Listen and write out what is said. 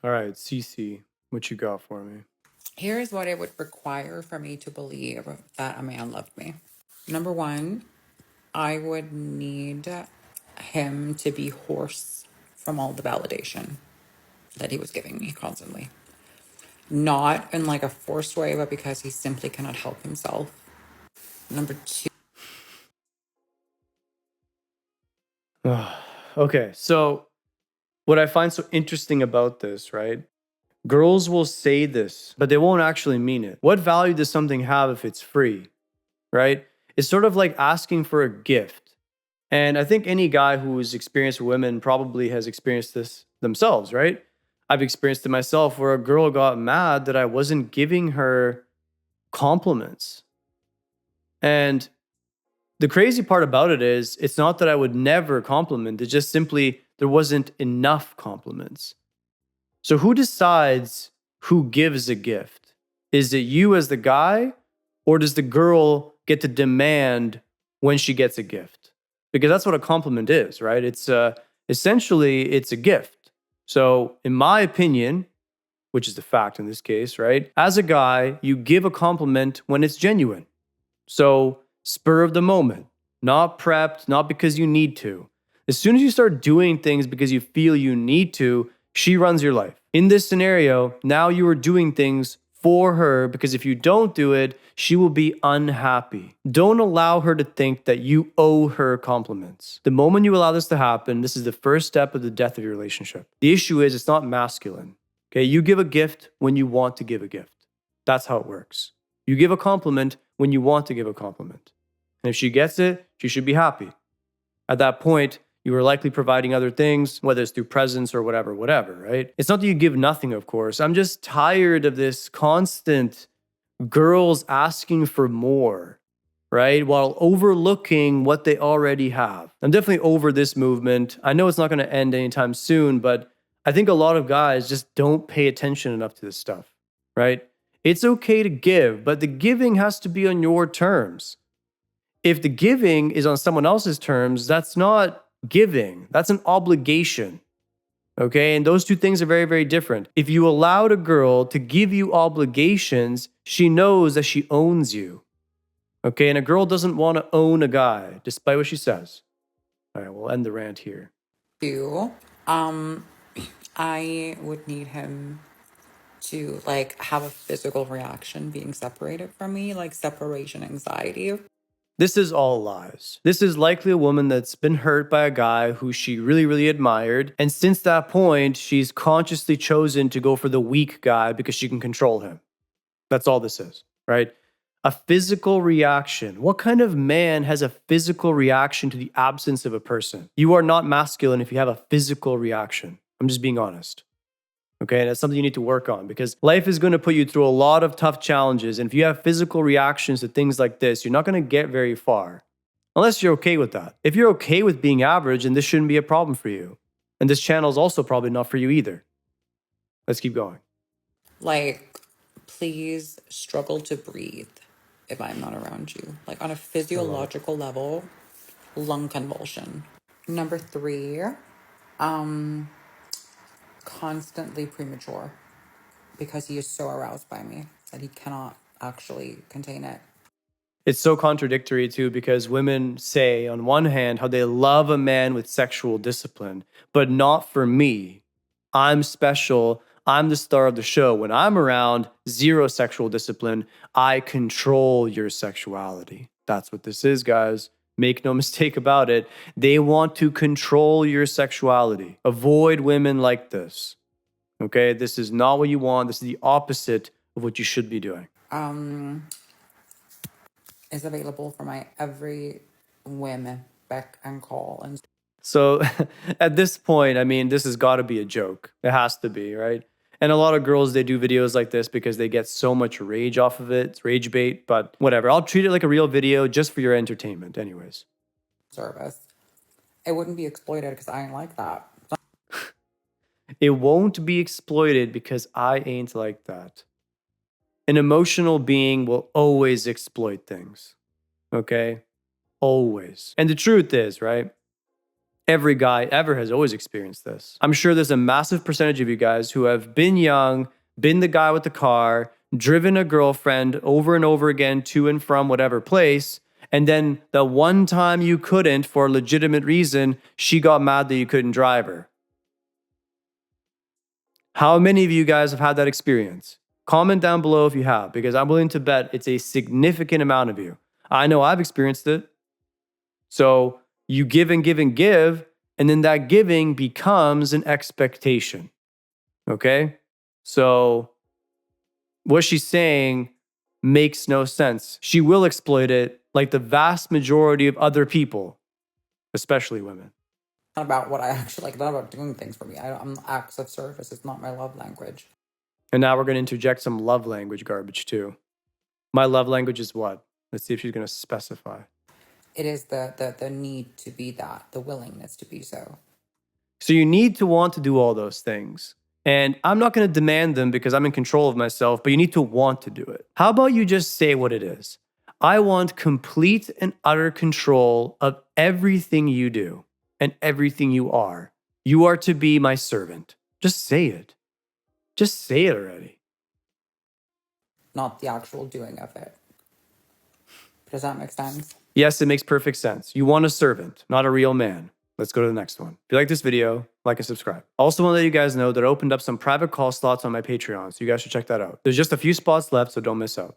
All right, Cece, what you got for me? Here's what it would require for me to believe that a man loved me. Number one, I would need him to be hoarse from all the validation that he was giving me constantly. Not in like a forced way, but because he simply cannot help himself. Number two. Okay, so what I find so interesting about this, right? Girls will say this, but they won't actually mean it. What value does something have if it's free, right? It's sort of like asking for a gift. And I think any guy who's experienced with women probably has experienced this themselves, right? I've experienced it myself where a girl got mad that I wasn't giving her compliments. And the crazy part about it is, it's not that I would never compliment, it's just simply there wasn't enough compliments. So who decides who gives a gift? Is it you as the guy, or does the girl get to demand when she gets a gift? Because that's what a compliment is, right? It's essentially it's a gift. So in my opinion, which is the fact in this case, right? As a guy, you give a compliment when it's genuine. So spur of the moment, not prepped, not because you need to. As soon as you start doing things because you feel you need to, she runs your life. In this scenario, now you are doing things for her because if you don't do it, she will be unhappy. Don't allow her to think that you owe her compliments. The moment you allow this to happen, this is the first step of the death of your relationship. The issue is it's not masculine. Okay, you give a gift when you want to give a gift. That's how it works. You give a compliment when you want to give a compliment. And if she gets it, she should be happy. At that point, you are likely providing other things, whether it's through presents or whatever, right? It's not that you give nothing, of course. I'm just tired of this constant girls asking for more, right? While overlooking what they already have. I'm definitely over this movement. I know it's not going to end anytime soon, but I think a lot of guys just don't pay attention enough to this stuff, right? It's okay to give, but the giving has to be on your terms. If the giving is on someone else's terms, that's not giving, that's an obligation. Okay, and those two things are very, very different. If you allowed a girl to give you obligations, she knows that she owns you. Okay, and a girl doesn't want to own a guy, despite what she says. All right, we'll end the rant here. Two, I would need him to like have a physical reaction being separated from me, like separation anxiety. This is all lies. This is likely a woman that's been hurt by a guy who she really, really admired. And since that point, she's consciously chosen to go for the weak guy because she can control him. That's all this is, right? A physical reaction. What kind of man has a physical reaction to the absence of a person? You are not masculine if you have a physical reaction. I'm just being honest. Okay, and that's something you need to work on because life is going to put you through a lot of tough challenges. And if you have physical reactions to things like this, you're not going to get very far unless you're okay with that. If you're okay with being average, then this shouldn't be a problem for you. And this channel is also probably not for you either. Let's keep going. Like, please struggle to breathe if I'm not around you. Like, on a physiological level, lung convulsion. Number three, constantly premature because he is so aroused by me that he cannot actually contain it. It's so contradictory too because women say on one hand how they love a man with sexual discipline, but not for me. I'm special. I'm the star of the show. When I'm around, zero sexual discipline. I control your sexuality. That's what this is, guys. Make no mistake about it. They want to control your sexuality. Avoid women like this. Okay? This is not what you want. This is the opposite of what you should be doing. Is available for my every whim, beck and call. And so at this point, I mean, this has got to be a joke. It has to be, right? And a lot of girls, they do videos like this because they get so much rage off of it. It's rage bait, but whatever. I'll treat it like a real video just for your entertainment anyways. service. It wouldn't be exploited because I ain't like that. It won't be exploited because I ain't like that. An emotional being will always exploit things. Okay? Always. And the truth is, right? Every guy ever has always experienced this. I'm sure there's a massive percentage of you guys who have been young, been the guy with the car, driven a girlfriend over and over again to and from whatever place, and then the one time you couldn't for a legitimate reason, she got mad that you couldn't drive her. How many of you guys have had that experience? Comment down below if you have, because I'm willing to bet it's a significant amount of you. I know I've experienced it. So you give and give and give, and then that giving becomes an expectation. Okay? So what she's saying makes no sense. She will exploit it like the vast majority of other people, especially women. Not about what I actually like, not about doing things for me. I'm acts of service. It's not my love language. And now we're going to interject some love language garbage too. My love language is what? Let's see if she's going to specify. It is the need to be that, the willingness to be so. So you need to want to do all those things. And I'm not going to demand them because I'm in control of myself, but you need to want to do it. How about you just say what it is? I want complete and utter control of everything you do and everything you are. You are to be my servant. Just say it. Just say it already. Not the actual doing of it. Does that make sense? Yes, it makes perfect sense. You want a servant, not a real man. Let's go to the next one. If you like this video, like and subscribe. Also want to let you guys know that I opened up some private call slots on my Patreon, so you guys should check that out. There's just a few spots left, so don't miss out.